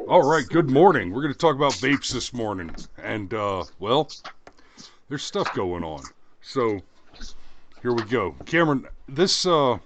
All right, good morning. We're going to talk about vapes this morning. And, well, there's stuff going on. So, here we go. Cameron, this is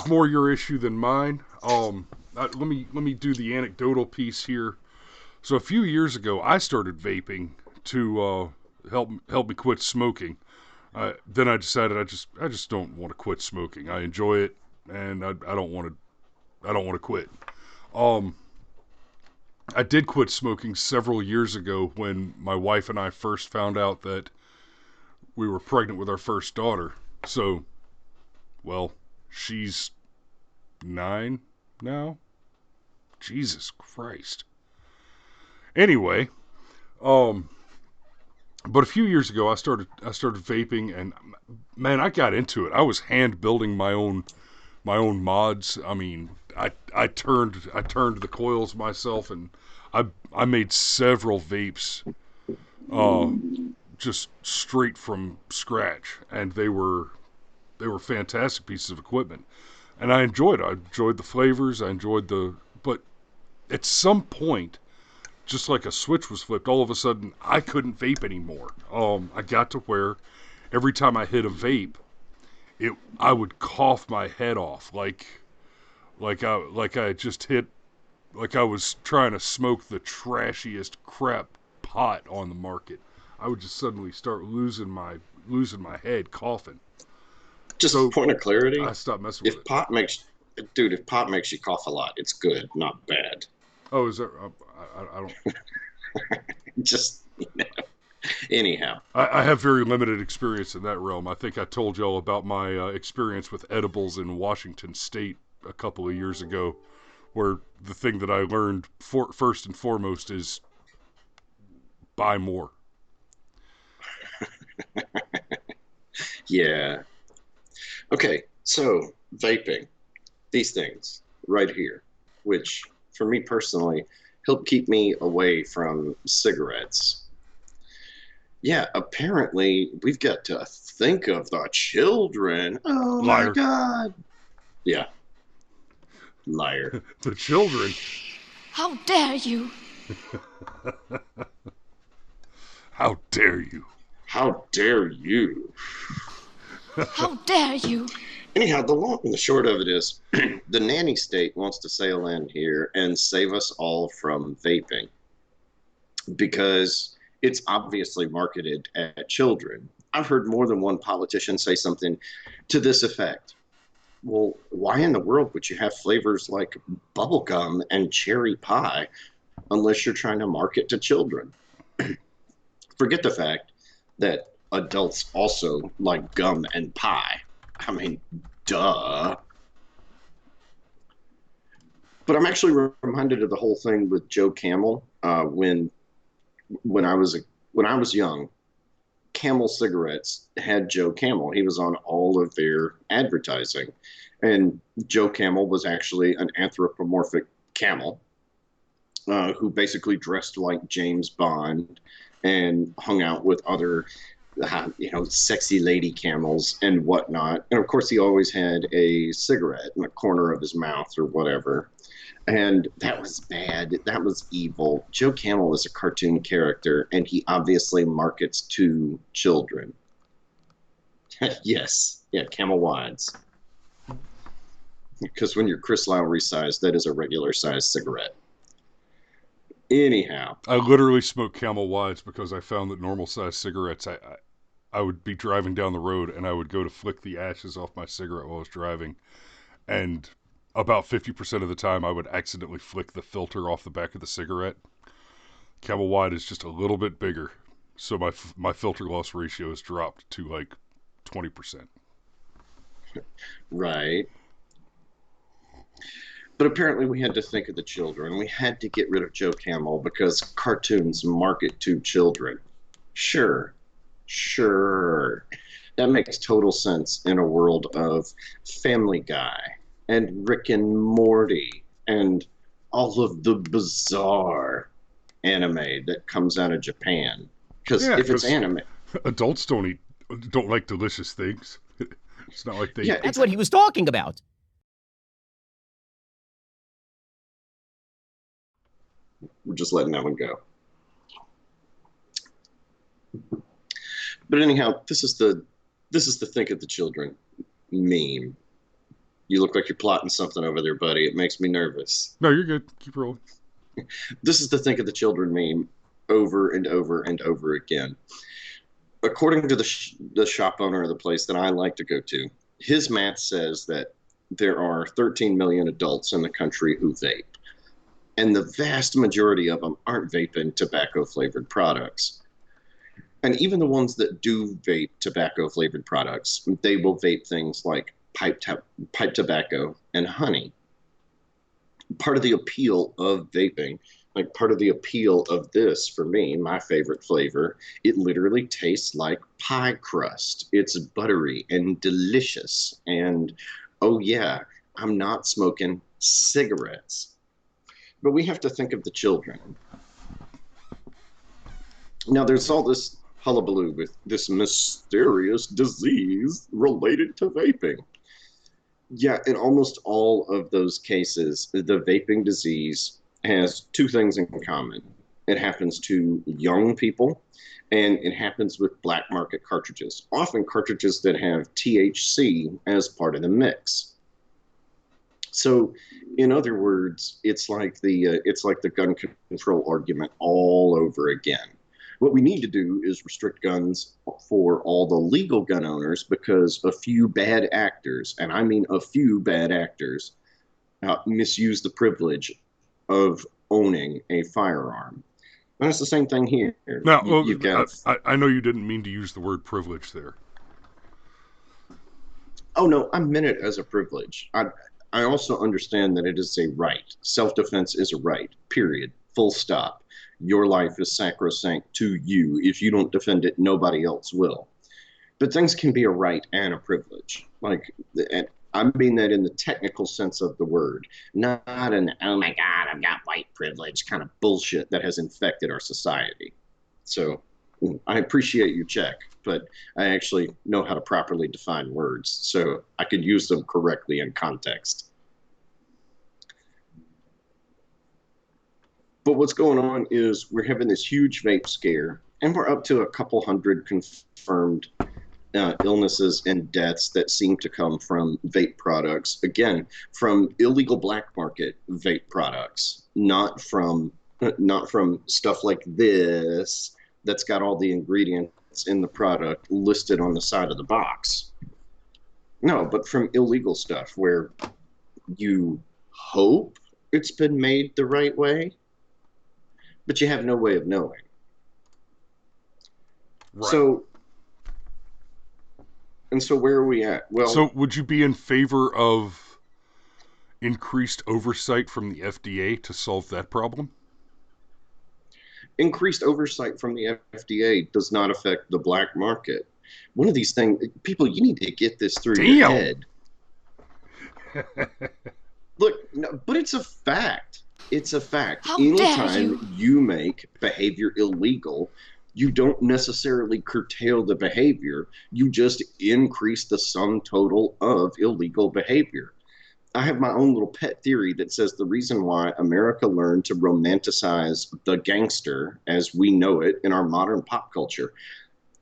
more your issue than mine. Let me do the anecdotal piece here. So, a few years ago, I started vaping to help me quit smoking. Then I decided I just don't want to quit smoking. I enjoy it, and I don't want to quit. Um, I did quit smoking several years ago when my wife and I first found out that we were pregnant with our first daughter. So, well, she's 9 now. Jesus Christ. Anyway, um, but a few years ago I started vaping, and man, I got into it. I was hand building my own mods. I mean, I turned the coils myself, and I made several vapes, uh, just straight from scratch, and they were fantastic pieces of equipment, and I enjoyed it. I enjoyed the flavors. But at some point, just like a switch was flipped, all of a sudden I couldn't vape anymore. I got to where every time I hit a vape, I would cough my head off like I just hit like I was trying to smoke the trashiest crap pot on the market. I would just suddenly start losing my head coughing. Just So point of clarity. I stopped messing with If it. pot makes, dude, if pot makes you cough a lot, it's good, not bad. Oh, is that? I don't. Just anyhow. I have very limited experience in that realm. I think I told y'all about my experience with edibles in Washington State a couple of years ago, where the thing that I learned first and foremost is buy more. Yeah. Okay. So vaping, these things right here, which for me personally help keep me away from cigarettes. Yeah. Apparently, we've got to think of the children. Oh my Liar. God. Yeah. Liar. The children. How dare you? How dare you? How dare you? How dare you? Anyhow, the long and the short of it is the nanny state wants to sail in here and save us all from vaping because it's obviously marketed at children. I've heard more than one politician say something to this effect. Well, why in the world would you have flavors like bubblegum and cherry pie unless you're trying to market to children? Forget the fact that adults also like gum and pie. I mean, duh. But I'm actually reminded of the whole thing with Joe Camel when I was when I was young. Camel cigarettes had Joe Camel. He was on all of their advertising, and Joe Camel was actually an anthropomorphic camel who basically dressed like James Bond and hung out with other sexy lady camels and whatnot. And of course, he always had a cigarette in the corner of his mouth or whatever. And that was bad. That was evil. Joe Camel is a cartoon character, and he obviously markets to children. Yes. Yeah, Camel Wides. Because when you're Chris Lowry size, that is a regular size cigarette. Anyhow, I literally smoke Camel Wides because I found that normal sized cigarettes, I would be driving down the road and I would go to flick the ashes off my cigarette while I was driving, and about 50% of the time I would accidentally flick the filter off the back of the cigarette. Camel Wide is just a little bit bigger, so my filter loss ratio has dropped to like 20%. right. But apparently, we had to think of the children. We had to get rid of Joe Camel because cartoons market to children. Sure, sure. That makes total sense in a world of Family Guy and Rick and Morty and all of the bizarre anime that comes out of Japan. Because Yeah, if it's because anime, adults don't like delicious things. It's not like they yeah, That's what he was talking about. We're just letting that one go. But anyhow, this is the think of the children meme. You look like you're plotting something over there, buddy. It makes me nervous. No, you're good. Keep rolling. This is the think of the children meme over and over and over again. According to the shop owner of the place that I like to go to, his math says that there are 13 million adults in the country who vape. And the vast majority of them aren't vaping tobacco-flavored products. And even the ones that do vape tobacco-flavored products, they will vape things like pipe tobacco and honey. Part of the appeal of vaping, like part of the appeal of this for me, my favorite flavor, it literally tastes like pie crust. It's buttery and delicious. And oh yeah, I'm not smoking cigarettes. But we have to think of the children. Now there's all this hullabaloo with this mysterious disease related to vaping. Yeah, in almost all of those cases, the vaping disease has two things in common. It happens to young people, and it happens with black market cartridges, often cartridges that have THC as part of the mix. So, in other words, it's like the gun control argument all over again. What we need to do is restrict guns for all the legal gun owners because a few bad actors, and I mean a few bad actors, misuse the privilege of owning a firearm. And it's the same thing here. Now, I know you didn't mean to use the word privilege there. Oh, no, I meant it as a privilege. I also understand that it is a right. Self-defense is a right, period, full stop. Your life is sacrosanct to you. If you don't defend it, nobody else will. But things can be a right and a privilege. Like, and I mean that in the technical sense of the word, not an, oh my God, I've got white privilege kind of bullshit that has infected our society. So I appreciate your check, but I actually know how to properly define words, so I can use them correctly in context. But what's going on is we're having this huge vape scare, and we're up to a couple hundred confirmed illnesses and deaths that seem to come from vape products. Again, from illegal black market vape products, not from stuff like this that's got all the ingredients in the product listed on the side of the box. No, but from illegal stuff where you hope it's been made the right way, but you have no way of knowing. Right. So where are we at? Well, so would you be in favor of increased oversight from the FDA to solve that problem? Increased oversight from the FDA does not affect the black market. One of these things, people, you need to get this through your head. Look, no, but it's a fact. It's a fact. Anytime you make behavior illegal, you don't necessarily curtail the behavior. You just increase the sum total of illegal behavior. I have my own little pet theory that says the reason why America learned to romanticize the gangster as we know it in our modern pop culture,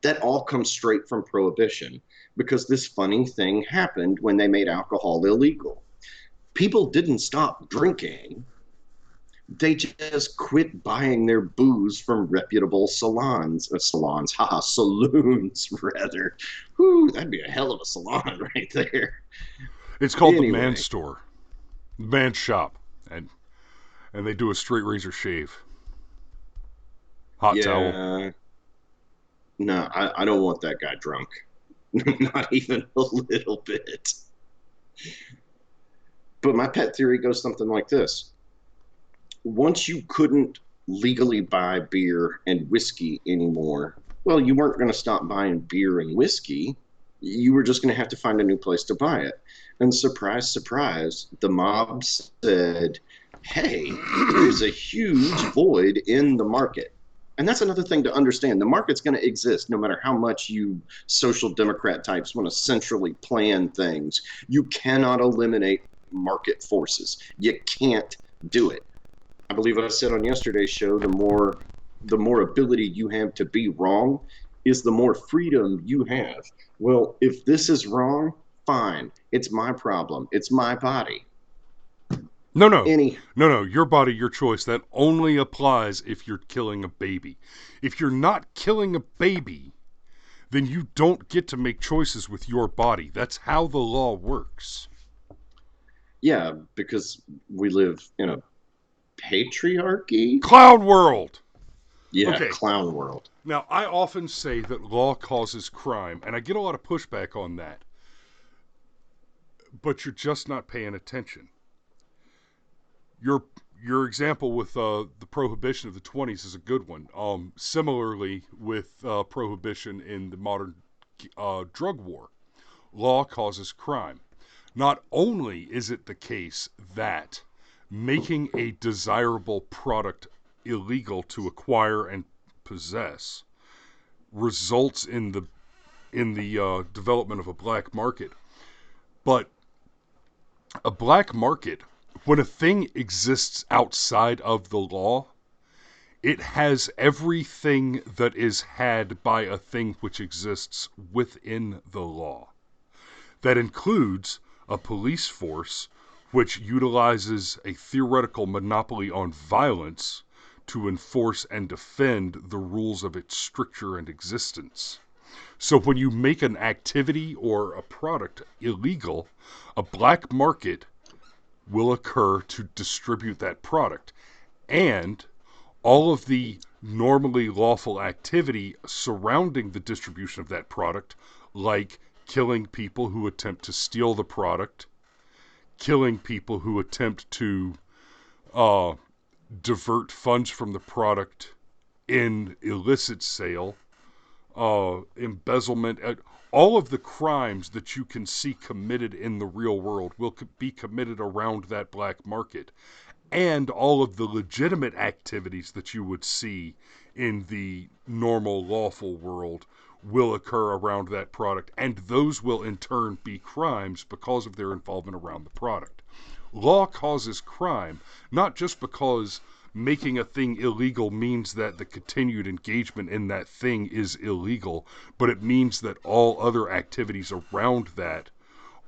that all comes straight from Prohibition, because this funny thing happened when they made alcohol illegal. People didn't stop drinking. They just quit buying their booze from reputable saloons, rather. Whew, that'd be a hell of a salon right there. It's called the Man Store, the Man Shop, and they do a straight razor shave. Hot towel. No, I don't want that guy drunk. Not even a little bit. But my pet theory goes something like this. Once you couldn't legally buy beer and whiskey anymore, well, you weren't going to stop buying beer and whiskey. You were just going to have to find a new place to buy it. And surprise, surprise, the mob said, hey, there's a huge void in the market. And that's another thing to understand. The market's going to exist no matter how much you social democrat types want to centrally plan things. You cannot eliminate market forces. You can't do it. I believe I said on yesterday's show, the more ability you have to be wrong is the more freedom you have. Well, if this is wrong, fine. It's my problem. It's my body. No, no. Any No, no. Your body, your choice. That only applies if you're killing a baby. If you're not killing a baby, then you don't get to make choices with your body. That's how the law works. Yeah, because we live in a patriarchy. Clown world! Yeah, Okay. clown world. Now, I often say that law causes crime, and I get a lot of pushback on that. But you're just not paying attention. Your example with the prohibition of the 20s is a good one. Similarly, with prohibition in the modern drug war, law causes crime. Not only is it the case that making a desirable product illegal to acquire and possess results in the development of a black market, but a black market, when a thing exists outside of the law, it has everything that is had by a thing which exists within the law. That includes a police force which utilizes a theoretical monopoly on violence to enforce and defend the rules of its stricture and existence. So when you make an activity or a product illegal, a black market will occur to distribute that product. And all of the normally lawful activity surrounding the distribution of that product, like killing people who attempt to steal the product, killing people who attempt to divert funds from the product in illicit sale, embezzlement, all of the crimes that you can see committed in the real world will be committed around that black market. And all of the legitimate activities that you would see in the normal lawful world will occur around that product. And those will in turn be crimes because of their involvement around the product. Law causes crime, not just because making a thing illegal means that the continued engagement in that thing is illegal, but it means that all other activities around that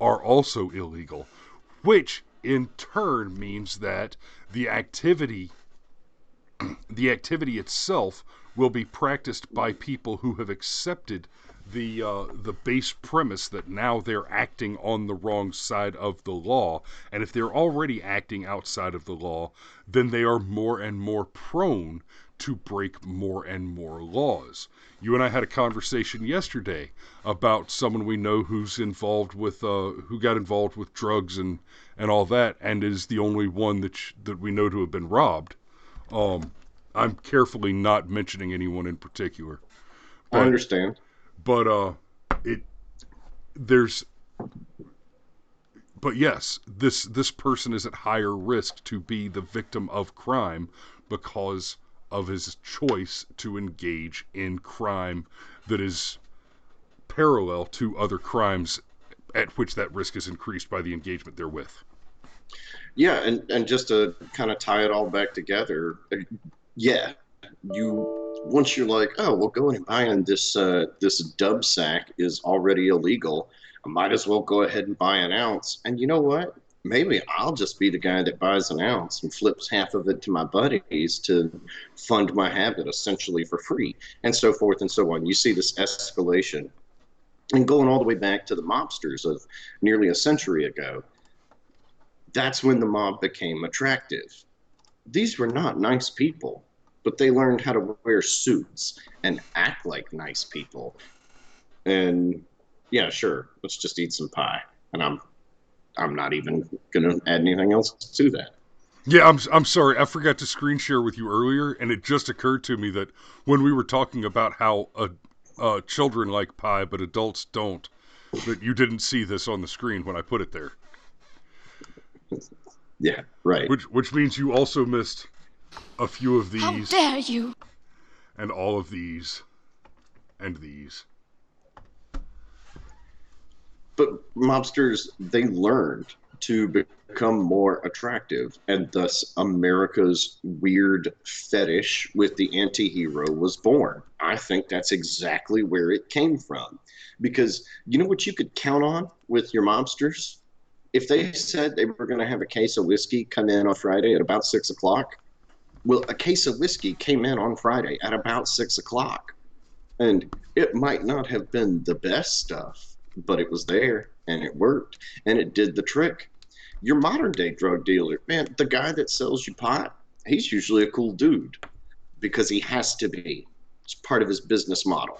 are also illegal, which in turn means that the activity itself will be practiced by people who have accepted the base premise that now they're acting on the wrong side of the law. And if they're already acting outside of the law, then they are more and more prone to break more and more laws. You and I had a conversation yesterday about someone we know who's involved with who got involved with drugs and all that, and is the only one that we know to have been robbed. I'm carefully not mentioning anyone in particular. I understand. But there's but yes, this person is at higher risk to be the victim of crime because of his choice to engage in crime that is parallel to other crimes at which that risk is increased by the engagement therewith. Yeah, and just to kind of tie it all back together, yeah, you once you're like, oh, well, going and buying this dub sack is already illegal. I might as well go ahead and buy an ounce. And you know what? Maybe I'll just be the guy that buys an ounce and flips half of it to my buddies to fund my habit essentially for free, and so forth and so on. You see this escalation. And going all the way back to the mobsters of nearly a century ago, that's when the mob became attractive. These were not nice people, but they learned how to wear suits and act like nice people. And yeah, sure, let's just eat some pie. And I'm not even gonna add anything else to that. Yeah, I'm sorry. I forgot to screen share with you earlier, and it just occurred to me that when we were talking about how children like pie but adults don't, that you didn't see this on the screen when I put it there. Yeah, right. Which means you also missed a few of these. How dare you! And all of these. And these. But mobsters, they learned to become more attractive, and thus America's weird fetish with the anti-hero was born. I think that's exactly where it came from. Because you know what you could count on with your mobsters? If they said they were going to have a case of whiskey come in on Friday at about 6 o'clock, well, a case of whiskey came in on Friday at about 6 o'clock. And it might not have been the best stuff, but it was there and it worked and it did the trick. Your modern day drug dealer, man, the guy that sells you pot, he's usually a cool dude because he has to be. It's part of his business model.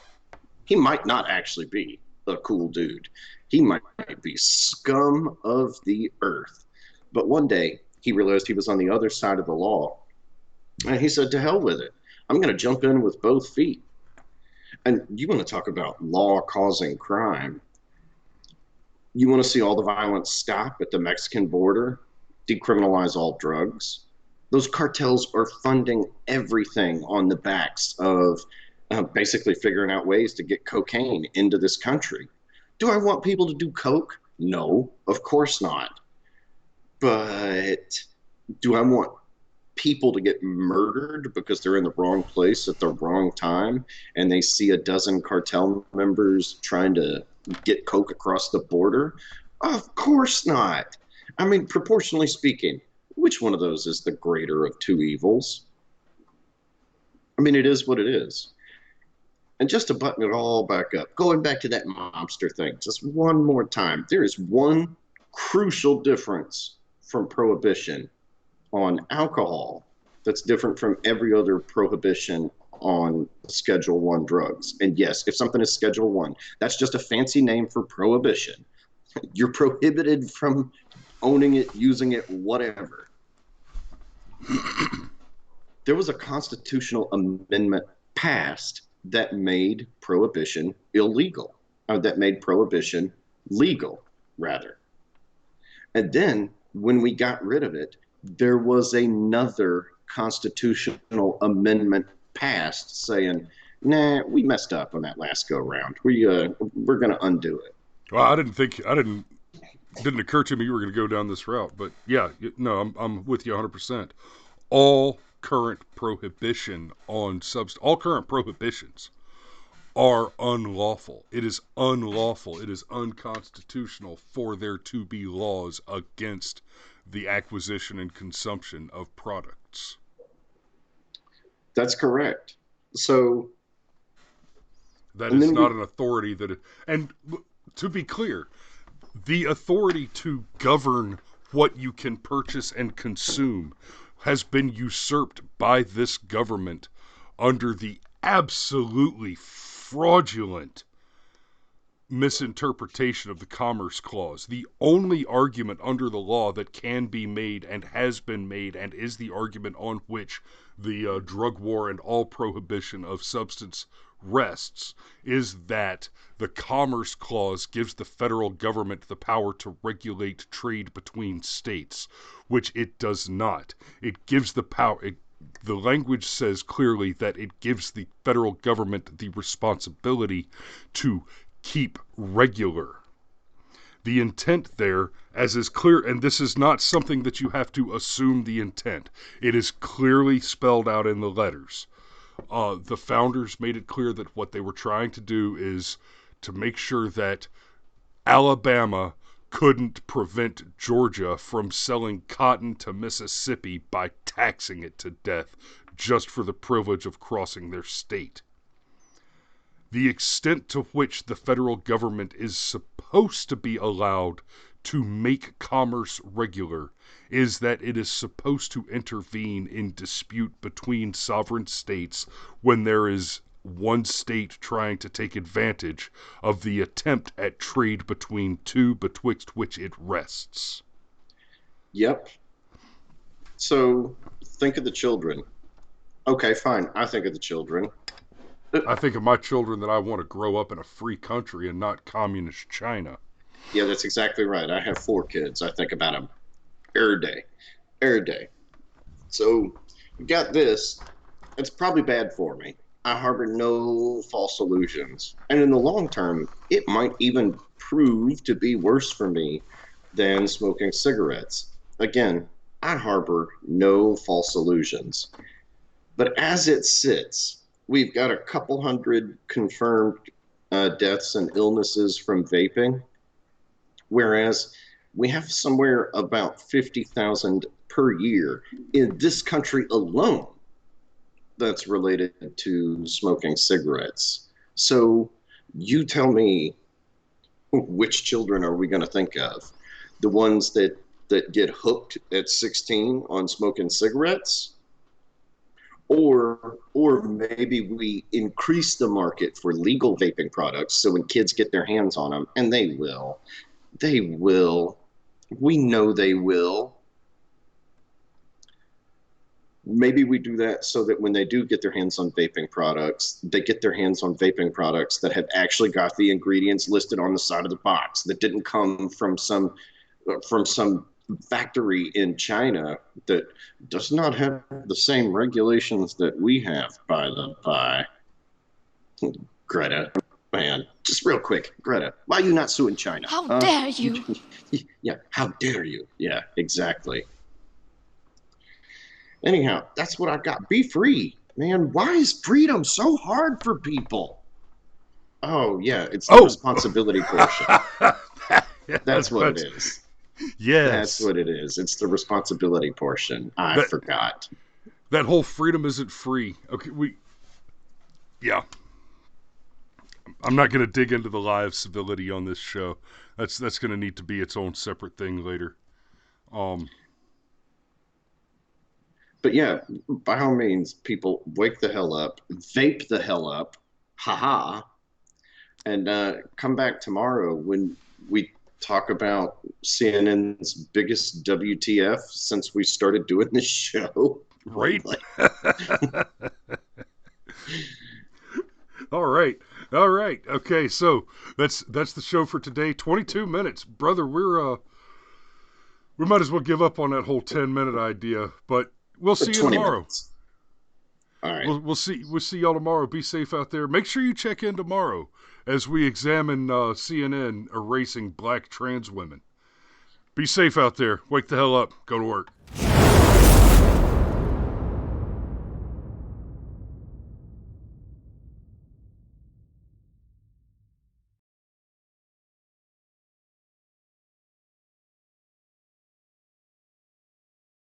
He might not actually be a cool dude. He might be scum of the earth. But one day he realized he was on the other side of the law. And he said, to hell with it. I'm going to jump in with both feet. And you want to talk about law causing crime. You want to see all the violence stop at the Mexican border, decriminalize all drugs. Those cartels are funding everything on the backs of basically figuring out ways to get cocaine into this country. Do I want people to do coke? No, of course not. But do I want people to get murdered because they're in the wrong place at the wrong time and they see a dozen cartel members trying to get coke across the border? Of course not. I mean, proportionally speaking, which one of those is the greater of two evils? I mean, it is what it is. And just to button it all back up, going back to that mobster thing, just one more time, there is one crucial difference from prohibition on alcohol that's different from every other prohibition on Schedule 1 drugs. And yes, if something is Schedule 1, that's just a fancy name for prohibition. You're prohibited from owning it, using it, whatever. There was a constitutional amendment passed that made prohibition illegal, or that made prohibition legal, rather. And then when we got rid of it, there was another constitutional amendment passed saying, nah, we messed up on that last go round. We're going to undo it. Well, didn't occur to me you were going to go down this route, but yeah, no, I'm with you 100%. All current prohibitions are unlawful. It is unlawful. It is unconstitutional for there to be laws against the acquisition and consumption of products. That's correct. So that is not an authority and to be clear, the authority to govern what you can purchase and consume has been usurped by this government under the absolutely fraudulent misinterpretation of the Commerce Clause. The only argument under the law that can be made and has been made and is the argument on which the drug war and all prohibition of substance rests is that the Commerce Clause gives the federal government the power to regulate trade between states, which it does not. It gives the power... The language says clearly that it gives the federal government the responsibility to keep regular. The intent there, as is clear, and this is not something that you have to assume the intent. It is clearly spelled out in the letters. The founders made it clear that what they were trying to do is to make sure that Alabama couldn't prevent Georgia from selling cotton to Mississippi by taxing it to death just for the privilege of crossing their state. The extent to which the federal government is supposed to be allowed to make commerce regular is that it is supposed to intervene in dispute between sovereign states when there is one state trying to take advantage of the attempt at trade between two betwixt which it rests. Yep. So think of the children. Okay, fine. I think of the children. I think of my children that I want to grow up in a free country and not communist China. Yeah, that's exactly right. I have 4 kids. I think about them every day. Every day. So you got this. It's probably bad for me. I harbor no false illusions. And in the long term, it might even prove to be worse for me than smoking cigarettes. Again, I harbor no false illusions. But as it sits, we've got a couple hundred confirmed deaths and illnesses from vaping, whereas we have somewhere about 50,000 per year in this country alone that's related to smoking cigarettes. So you tell me, which children are we going to think of? The ones that get hooked at 16 on smoking cigarettes? Or maybe we increase the market for legal vaping products so when kids get their hands on them, and they will, we know they will. Maybe we do that so that when they do get their hands on vaping products, they get their hands on vaping products that have actually got the ingredients listed on the side of the box, that didn't come from some factory in China that does not have the same regulations that we have, by the by. Greta, man, just real quick, Greta, why are you not suing China? How dare you? Yeah, how dare you? Yeah, exactly. Anyhow, that's what I got. Be free, man. Why is freedom so hard for people? Oh, yeah, it's the responsibility portion. That's what it is. Yes. That's what it is. It's the responsibility portion. I forgot. That whole freedom isn't free. Okay, yeah. I'm not going to dig into the lie of civility on this show. That's going to need to be its own separate thing later. But yeah, by all means, people, wake the hell up, vape the hell up, haha, and come back tomorrow when we talk about CNN's biggest WTF since we started doing this show. Right. All right. Okay, so that's the show for today. 22 minutes, brother. We might as well give up on that whole 10-minute idea, but we'll see you tomorrow. Minutes. All right. We'll see y'all tomorrow. Be safe out there. Make sure you check in tomorrow as we examine CNN erasing black trans women. Be safe out there. Wake the hell up. Go to work.